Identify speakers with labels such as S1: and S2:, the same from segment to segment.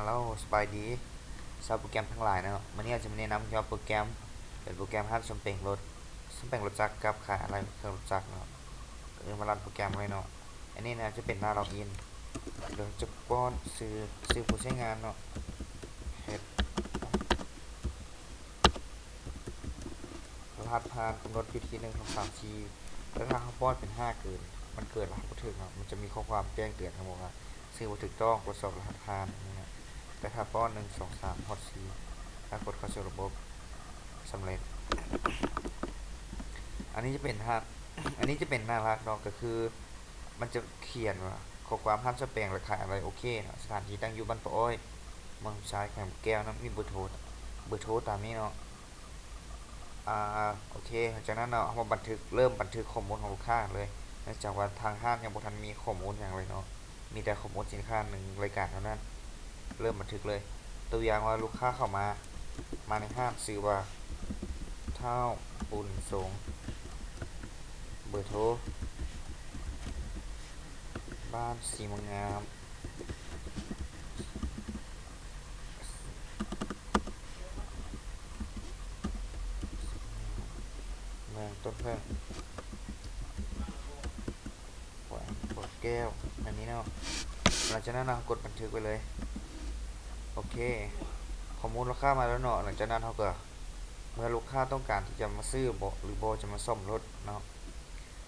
S1: แล้วสบายดีชาวโปรแกรมทั้งหลายนะครับวันนี้จะมาแนะนำเกี่ยวกับโปรแกรมเป็นโปรแกรมฮัดสมเป่งรถจักรกับขายอะไรเครื่องรถจักรเนาะมารันโปรแกรมเลยเนาะอันนี้นะจะเป็นหน้าล็อกอินเดี๋ยวจะป้อนซื้อผู้ใช้งานเนาะเฮ็ดรหัสผ่านกำหนดอยู่ที่1 2 3 4แล้วถ้าเขาป้อนเป็น5เกินมันเกิดรหัสบ่ถึกเนาะมันจะมีข้อความแจ้งเตือนครับบอกว่าซื้อบ่ถูกต้องตรวจสอบรหัสผ่านนะแต่ถ้าป้อน1 2 3ฮอต4ถ้ากดเข้าสู่ระบบสำเร็จ อันนี้จะเป็นฮะอันนี้จะเป็นน่ารักเนาะก็คือมันจะเขียนว่าข้อความห้ามสแปลงหรือขายอะไรโอเคเนาะสถานที่ตั้งอยู่บ้านปะอ้อยเมืองชายแขมแก้วนะมีเบอร์โทรตามนี้เนาะโอเคหลังจากนั้นเนาะเราเริ่มบันทึกข้อมูลของลูกค้าเลยเนื่องจากว่าทางห้างยังบ่ทันมีข้อมูลอย่างเลยเนาะมีแต่ข้อมูลสินค้า1 รายการเท่านั้นเริ่มบันทึกเลยตัวอย่างว่าลูกค้าเข้ามาในห้างซื้อว่าเท่าบุญสงเบอร์โทรบ้านสีมังงามเมืองต้นเพิ่งแขวงบ่อแก้วอันนี้เนาะหลังจากนั้นเรากดบันทึกไปเลยโอเคข้อมูลลูกค้ามาแล้วเนาะหลังจากนั้นเราก็เมื่อลูกค้าต้องการที่จะมาซื้อบ่หรือบ่จะมาซ่อมรถเนาะ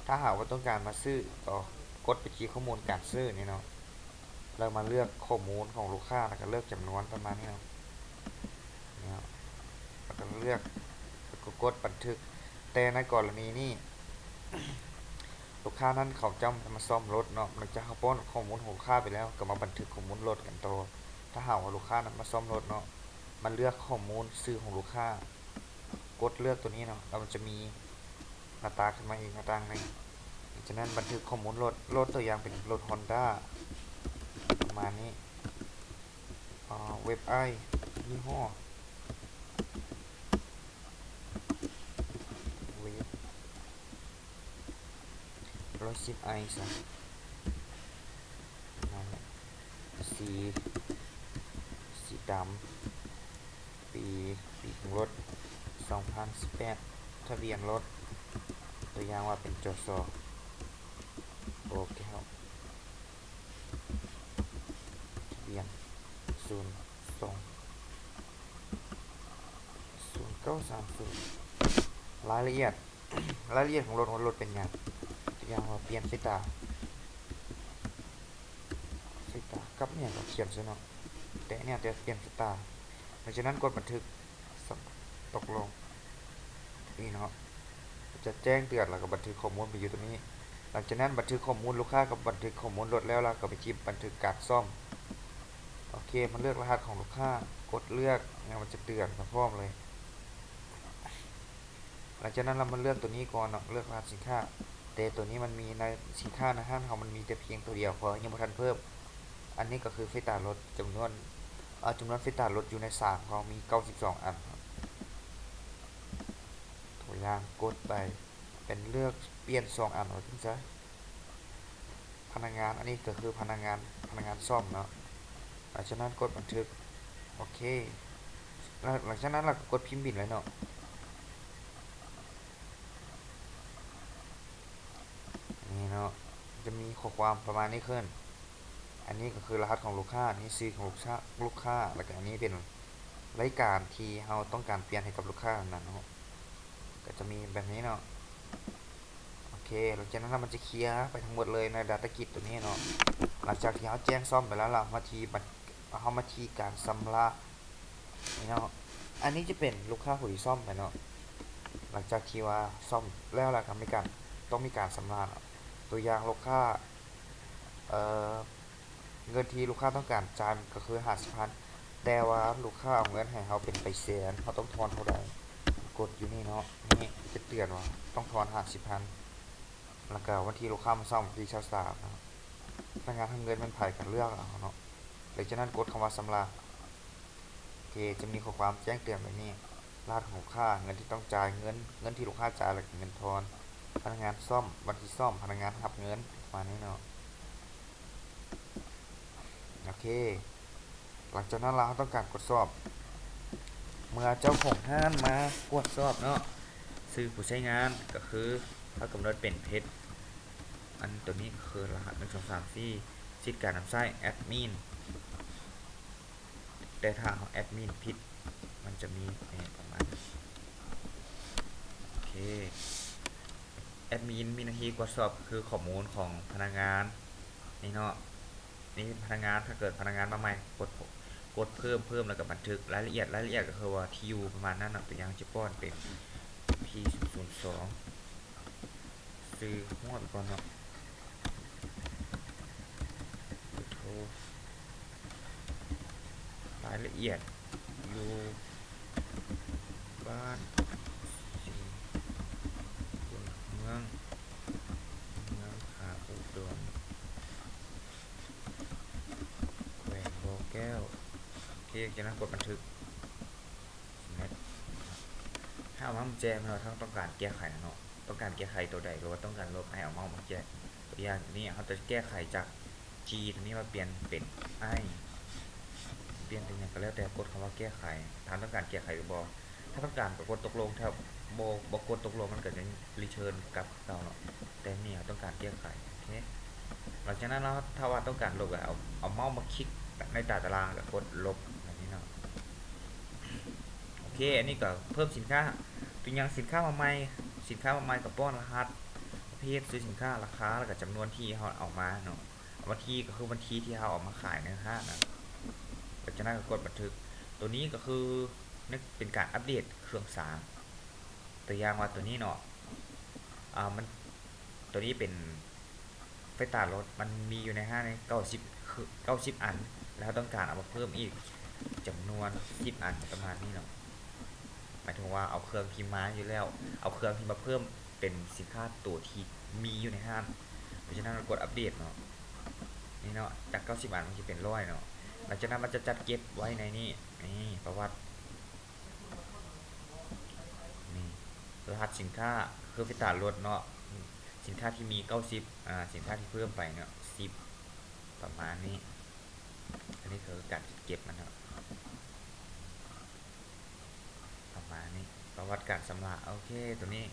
S1: ถ้าหากว่าต้องการมาซื้อก็กดไปที่ข้อมูลการซื้อนี่เนาะเรามาเลือกข้อมูลของลูกค้าแล้วก็เลือกจำนวนประมาณนี้เนาะเนี่ยแล้วก็เลือกแล้วก็กดบันทึกแต่ในกรณีนี้ลูกค้านั้นเขาจะมาซ่อมรถเนาะหลังจากเขาป้อนข้อมูลของลูกค้าไปแล้วก็มาบันทึกข้อมูลรถกันต่อถ้าหากว่าลูกค้านั้นมาซ่อมรถเนาะมันเลือกข้อมูลซื้อของลูกค้ากดเลือกตัวนี้เนาะแล้วมันจะมีหน้าตาขึ้นมาอีกหน้าต่างหนึงจากนั้นบันทึกข้อมูลรถตัวอย่างเป็นรถ Honda ประมาณนี้เว็บไอยี่ห้อเว็บ110ไอซะนั่นแหละสีสีดำปีของรถ2018ทะเบียนรถตัวอย่างว่าเป็นจสโอเคครับทะเบียน020930รายละเอียดรายละเอียดของรถเป็นอย่างตัวอย่างว่าเปลี่ยนไฟตากับเนี่ยก็เขียนซะเนาะแต่เนี่ยจะเปลี่ยนไฟตาหลังจากนั้นกดบันทึกตกลงนี่เนาะจะแจ้งเตือนแล้วก็บันทึกข้อมูลไปอยู่ตรงนี้หลังจากนั้นบันทึกข้อมูลลูกค้ากับบันทึกข้อมูลรถแล้วเราก็ไปจิ้มบันทึกการซ่อมโอเคมันเลือกรหัสของลูกค้ากดเลือกเนี่ยมันจะเตือนมาพร้อมเลยหลังจากนั้นเรามาเลือกตัวนี้ก่อนเนาะเลือกรหัสสินค้าแต่ตัวนี้มันมีในสินค้าในห้างเขามันมีแต่เพียงตัวเดียวเพราะยังไม่ทันเพิ่มอันนี้ก็คือไฟตารถจำนวนไฟตารถอยู่ในสามเขามี92อันตัวอย่างกดไปเป็นเลือกเปลี่ยน2อันเอาขึ้นซะพนักงานอันนี้ก็คือพนักงานซ่อมเนาะหลังจากนั้นกดบันทึกโอเคหลังจากนั้นเราก็กดพิมพ์บินเลยเนาะนี่เนาะจะมีข้อความประมาณนี้ขึ้นอันนี้ก็คือรหัสของลูกค้านี่ชื่อของลูกค้าแล้วก็อันนี้เป็นรายการที่เราต้องการเปลี่ยนให้กับลูกค้านั้นเนาะก็จะมีแบบนี้เนาะโอเคหลังจากนั้นมันจะเคลียร์ไปทั้งหมดเลยใน Data Grid ตัวนี้เนาะหลังจากที่เราแจ้งซ่อมไปแล้วเรามาทีการชำระนี่เนาะอันนี้จะเป็นลูกค้าผู้ที่ซ่อมไปเนาะหลังจากที่ว่าซ่อมแล้วล่ะครับต้องมีการชำระเนาะตัวอย่างลูกค้าเอ่อเงินที่ลูกค้าต้องการจ่ายก็คือ50,000แต่ว่าลูกค้าเอาเงินให้เราเป็นไปแสนเขาต้องทอนเท่าใดกดอยู่นี่เนาะนี่จะเตือนว่าต้องทอน50,000แล้วก็วันที่ลูกค้ามาซ่อมวันที่23นะพนักงานทำเงินมันไผ่กันเลือกเอาเนาะหลังจากนั้นกดคำว่าชำระโอเคจะมีข้อความแจ้งเตือนแบบนี้รหัสของลูกค้าเงินที่ต้องจ่ายเงินที่ลูกค้าจ่ายแล้วก็เงินทอนพนักงานซ่อมวันที่ซ่อมพนักงานรับเงินประมาณนี้เนาะโอเค หลังจากนั้นเราต้องการกดสอบเมื่อเจ้าของห้างมากดสอบเนาะซื้อผู้ใช้งานก็คือเขากำหนดเป็นเพชรอันตัวนี้คือรหัส1 2 3 4สิทธิการนำใช้แอดมินแต่ถ้าแอดมินผิดมันจะมีประมาณโอเคแอดมินมีหน้าที่ตรวจสอบคือข้อมูลของพนักงานนี่เนาะนี่พนักงานถ้าเกิดพนักงานมาใหม่กดเพิ่มแล้วก็บันทึกรายละเอียดก็คือว่าที่อยู่ประมาณนั้นนะตัวอย่างจะป้อนเป็น P002 ซื้อหัวไปก่อนเนาะโทรรายละเอียดอยู่บ้านสีเมืองขาอุดรแขวงบ่อแก้วโอเคจากนั้นกดบันทึกถ้าเอามาแจ้งเราต้องการแก้ไขเนาะต้องการแก้ไขตัวใดหรือว่าต้องการลบให้เอามาแจ้งตัวอย่างนี้เขาจะแก้ไขจาก G ตัวนี้มาเปลี่ยนเป็น I เปลี่ยนเป็นอย่างก็แล้วแต่กดคำว่าแก้ไขถ้าต้องการแก้ไขหรือบอถ้าต้องการกดตกลงถ้าบอกกดตกลงมันก็จะรีเทิร์นกลับเราเนาะแต่นี่ต้องการแก้ไขโอเคหลังจากนั้นเราถ้าว่าต้องการลบเอาเมาส์มาคลิกในตารางกับกดลบแบบนี้เนาะโอเคอันนี้ก็เพิ่มสินค้าตัวอย่างสินค้ามาใหม่กับป้อนรหัสประเภทซื้อสินค้าราคาแล้วก็จำนวนที่เขาเอามาเนาะวันที่ก็คือวันที่ที่เขาเอามาขายในห้างนะหลังจากนั้นก็กดบันทึกตัวนี้ก็คือนี่เป็นการอัปเดตเครื่องสารตัวอย่างว่าตัวนี้เนาะมันตัวนี้เป็นไฟตารถมันมีอยู่ในห้างใน90อันแล้วต้องการเอามาเพิ่มอีกจำนวน10อันประมาณนี้เนาะหมายถึงว่าเอาเครื่องที่มาอยู่แล้วเอาเครื่องที่มาเพิ่มเป็นสินค้าตัวที่มีอยู่ในห้างเพราะฉะนั้นเรากดอัปเดตเนาะนี่เนาะจาก90อันมันจะเป็น100เนาะหลังจากนั้นมันจะจัดเก็บไว้ในนี่ประวัตินี่รหัสสินค้าคือฟิตาลดเนาะสินค้าที่มี90สินค้าที่เพิ่มไปเนาะ10ประมาณนี้อันนี้คือการเก็บมันเนาะประมาณนี้ประวัติการชำระโอเคตัวนี้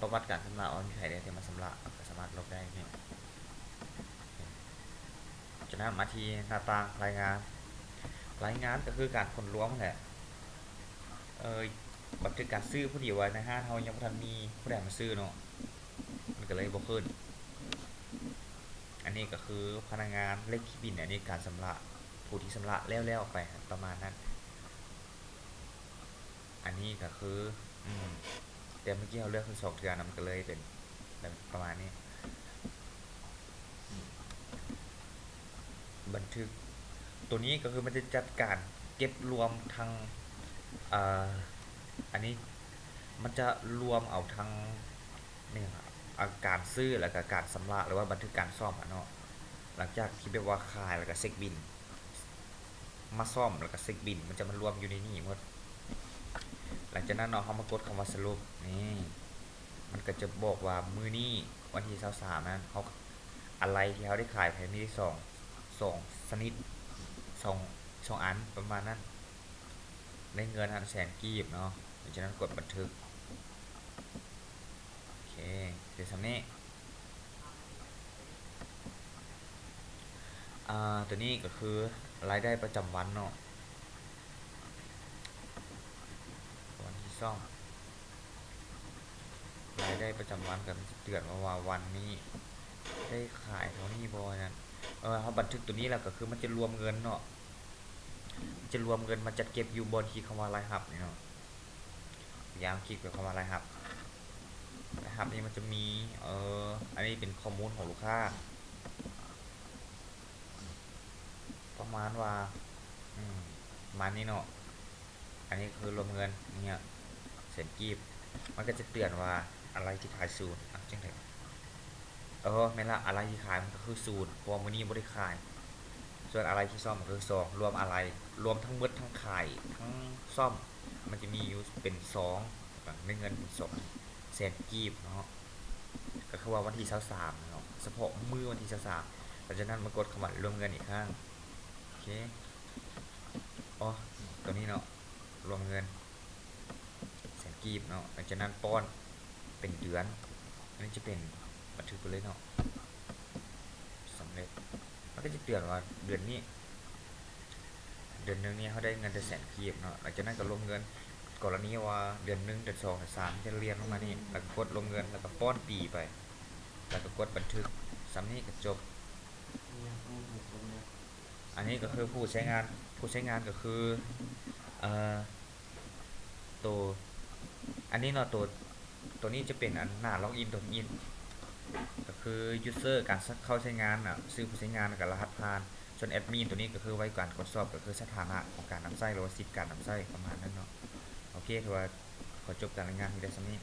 S1: ประวัติการชำระมีใครได้ที่มาชำระก็สามารถลบได้เนี่ยจากนั้นมาที่หน้าต่างรายงานก็คือการผลรวมแหละบันทึกการซื้อผู้เดียวไว้ในห้างเขายังไม่ทันมีผู้ใดมาซื้อเนาะมันก็เลยบ่ขึ้นอันนี้ก็คือพนักงานเลขที่บินอันนี้การชำระผู้ที่ชำระแล้วไปประมาณนั้นอันนี้ก็คือแต่เมื่อกี้เราเลือกคือ2 เทือนมันก็เลยเป็นแบบประมาณนี้บันทึกตัวนี้ก็คือมันจะจัดการเก็บรวมทั้งอันนี้มันจะรวมเอาทั้งนี่ครับการซื้อแล้วก็การชำระหรือว่าบันทึกการซ่อมเนาะหลังจากที่แบบว่าขายแล้วก็เช็คบินมาซ่อมแล้วก็เช็คบินมันจะมารวมอยู่ในนี้หมดหลังจากนั้นเนาะเขามากดคำว่าสรุปนี่มันก็จะบอกว่ามือนี้วันที่23นั้นเขาอะไรที่เขาได้ขายภายในสองสนิทสองอันประมาณนั้นได้เงิน100,000กีบเนาะหลังจากนั้นกดบันทึกโอเคเดี๋ยวทำนี้ตัวนี้ก็คือรายได้ประจำวันเนาะวันที่ซ่อมรายได้ประจำวันกับเตือนว่าวันนี้ได้ขายเท่านี้บอยนั่นเขาบันทึกตัวนี้แล้วก็คือมันจะรวมเงินเนาะจะรวมเงินมาจัดเก็บอยู่บนที่คำว่ารายหับนี่เนาะยามคลิกไปคำว่ารายหับนี่มันจะมีอันนี้เป็นข้อมูลของลูกค้าประมาณว่าประมาณนี้เนาะอันนี้คือรวมเงินเนี่ยเศษกีบมันก็จะเตือนว่าอะไรที่ขายศูนย์จังไงไม่ละอะไรที่ขายมันก็คือศูนย์เพราะมื้อนี้บ่ได้ขายส่วนอะไรที่ซ่อมมันก็คือ2รวมอะไรรวมทั้งหมดทั้งขายทั้งซ่อมมันจะมีอยู่เป็น2ในเงินเป็น200,000กีบเนาะก็คือว่าวันที่23เนาะเฉพาะมื้อวันที่23หลังจากนั้นมากดคำว่ารวมเงินอีกครั้งโอเค อ๋อตัวนี้เนาะรวมเงินแสนกีบเนาะหลังจากนั้นป้อนเป็นเดือนอันนี้จะเป็นบันทึกไปเลยเนาะสำเร็จมันก็จะเตือนว่าเดือนนี้เดือนหนึงเนี่ยเขาได้เงินแต่แสนกีบเนาะหลังจากนั้นก็รวมเงินกรณีว่าเดือนหนึ่งเดือนสองเดือนสามจะเรียนลงมานี่แล้วก็กดรวมเงินแล้วก็ป้อนปีไปแล้วก็กดบันทึกซ้ำนี้ก็จบอันนี้ก็คือผู้ใช้งานก็คือเอ่อตัวอันนี้เนาะตัวนี้จะเป็นอันหน้าล็อกอินตัวอินก็คือ user การเข้าใช้งานอ่ะชื่อผู้ใช้งานกับรหัสผ่านส่วนแอดมินตัวนี้ก็คือไว้การกดสอบก็คือสถานะของการนำไส้หรือว่าสิทธิ์การนำไส้ประมาณนั้นเนาะโอเคถือว่าขอจบการรายงานที่ได้สักนี้